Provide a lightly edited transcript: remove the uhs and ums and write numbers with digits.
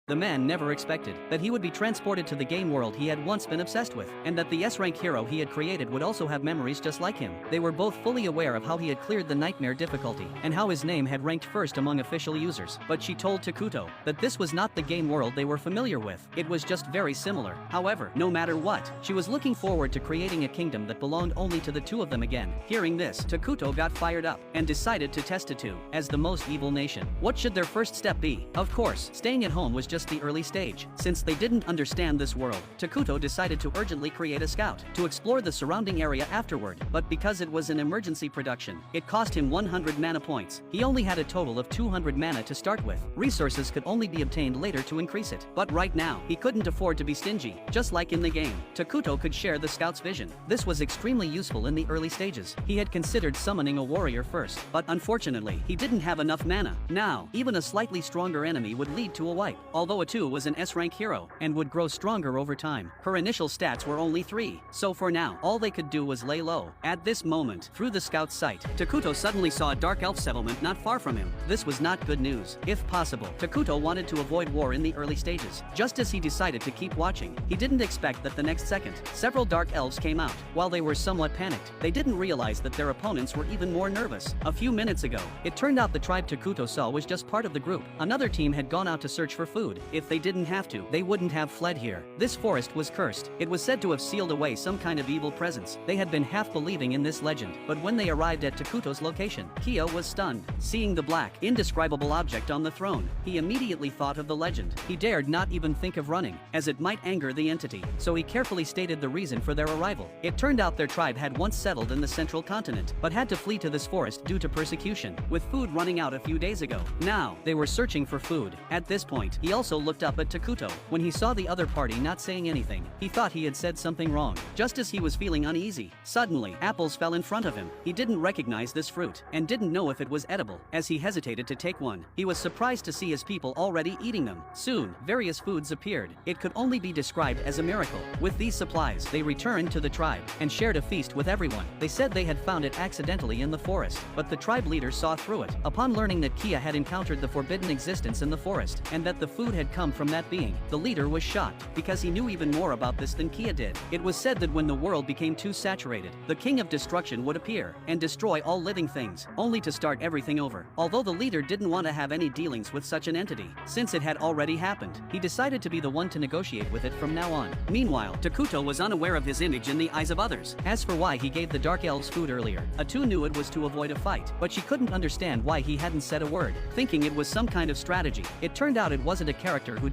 The man never expected that he would be transported to the game world he had once been obsessed with, and that the S-rank hero he had created would also have memories just like him. They were both fully aware of how he had cleared the nightmare difficulty, and how his name had ranked first among official users. But she told Takuto that this was not the game world they were familiar with, it was just very similar. However, no matter what, she was looking forward to creating a kingdom that belonged only to the two of them again. Hearing this, Takuto got fired up, and decided to test Tetu as the most evil nation. What should their first step be? Of course, staying at home was just the early stage. Since they didn't understand this world, Takuto decided to urgently create a scout to explore the surrounding area afterward, but because it was an emergency production, it cost him 100 mana points. He only had a total of 200 mana to start with. Resources could only be obtained later to increase it, but right now, he couldn't afford to be stingy. Just like in the game, Takuto could share the scout's vision. This was extremely useful in the early stages. He had considered summoning a warrior first, but unfortunately, he didn't have enough mana. Now, even a slightly stronger enemy would lead to a wipe. Although Tetu was an S-rank hero, and would grow stronger over time, her initial stats were only 3, so for now, all they could do was lay low. At this moment, through the scout's sight, Takuto suddenly saw a dark elf settlement not far from him. This was not good news. If possible, Takuto wanted to avoid war in the early stages. Just as he decided to keep watching, he didn't expect that the next second, several dark elves came out. While they were somewhat panicked, they didn't realize that their opponents were even more nervous. A few minutes ago, it turned out the tribe Takuto saw was just part of the group. Another team had gone out to search for food. If they didn't have to, they wouldn't have fled here. This forest was cursed. It was said to have sealed away some kind of evil presence. They had been half believing in this legend, but when they arrived at Takuto's location, Kiyo was stunned. Seeing the black, indescribable object on the throne, he immediately thought of the legend. He dared not even think of running, as it might anger the entity, so he carefully stated the reason for their arrival. It turned out their tribe had once settled in the central continent, but had to flee to this forest due to persecution, with food running out a few days ago. Now, they were searching for food. At this point, he also looked up at Takuto. When he saw the other party not saying anything, he thought he had said something wrong. Just as he was feeling uneasy, suddenly, apples fell in front of him. He didn't recognize this fruit, and didn't know if it was edible. As he hesitated to take one, he was surprised to see his people already eating them. Soon, various foods appeared. It could only be described as a miracle. With these supplies, they returned to the tribe, and shared a feast with everyone. They said they had found it accidentally in the forest, but the tribe leader saw through it. Upon learning that Kiyo had encountered the forbidden existence in the forest, and that the food had come from that being, the leader was shocked, because he knew even more about this than Kiyo did. It was said that when the world became too saturated, the king of destruction would appear, and destroy all living things, only to start everything over. Although the leader didn't want to have any dealings with such an entity, since it had already happened, he decided to be the one to negotiate with it from now on. Meanwhile, Takuto was unaware of his image in the eyes of others. As for why he gave the dark elves food earlier, Tetu knew it was to avoid a fight, but she couldn't understand why he hadn't said a word, thinking it was some kind of strategy. It turned out it wasn't a character who